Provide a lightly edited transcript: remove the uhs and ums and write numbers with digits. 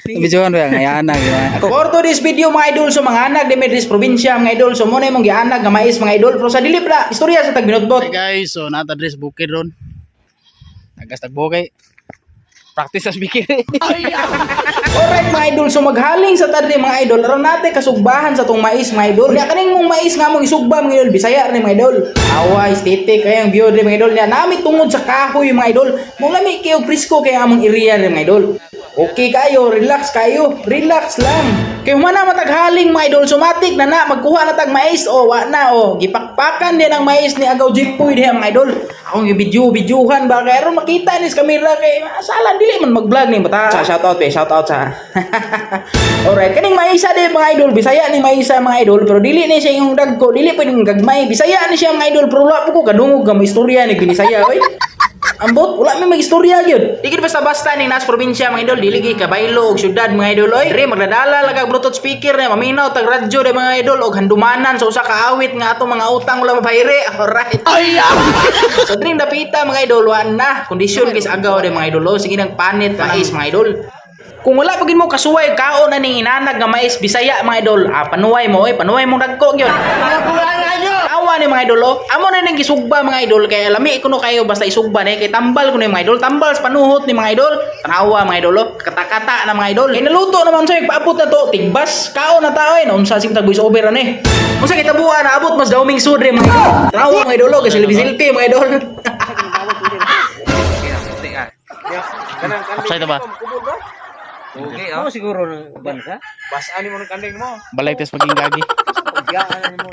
Bijuan ba nga anak di ba? For today's video mga idol, so mga anak di Medris probinsya mga idol, so muna yung mga anak nga mais mga idol, pero sa dili pala istorya sa tagbinotbot. Hey guys, so nata dress bukid ron. Nagas tagbukay. Practice sa speaker. Alright mga idol, so maghaling sa tadri mga idol, aron natin kasugbahan sa tong mais mga idol. Nya kaning mong mais nga mong isugba mga idol, Bisaya ni mga idol. Awa, estetik kayang view rin mga idol niya. Nami tungod sa kahoy mga idol. Mong lami kayo presko kaya among area rin mga idol. Okay kayo, relax kayo, relax lang. Kaya humana mataghaling mga idol, sumatik na magkuha na tag mais, o wa na, gipakpakan din ang mais ni Agaw Jimpoy diha mga idol. Akong i-videohan ba, kaya ron makita ni sa kamera, kay asalan, dili man mag-vlog ni bata. Shout out sa. Alright, kaning maisa din mga idol, Bisaya ni maisa mga idol, pero dili ni siya yung dagko, dili pwedeng gagmay. Bisaya ni siya mga idol, pero wala po ko kadungog nga istorya ni Binisaya, oy. Ambot, wala may mag-istorya gyud. Di gid basta-basta ning nas probinsya mga idol, dili gid kabaylo og syudad mga idol oy. Dire magdadala lang kag bluetooth speaker na maminaw tag radyo de mga idol og handumanan sa usa ka awit nga atong mga utang wala mapahiri. Alright. So dring dapita mga idol wa na kondisyon kis agaw de mga idol. Sige nang panit mais mga idol. Kung wala pagin mo kasuway kaon na ning inanag nga mais Bisaya mga idol, panuway mo panuway mo dagko gyud. Awa ni mga idol, amo na ning gisugba mga idol kay lami kuno kayo basta isugba ni kay tambal kuno mga idol, tambal sa panuhot ni mga idol. Tanawa mga idol, kata-kata na mga idol. Kay naluto naman sa paabot na to, tigbas kaon na taoy na unsa sing tag voice over ani. Unsa kitabuan na abot mas dawming sudre mga idol. Tanawa mga idol, kay silbi-silbi mga idol. Upside ba? Okay, oh. Siguro ng ban ka? Basaan mo ng kandeng mo. Balay tes paging gagi. Pagyaan mo.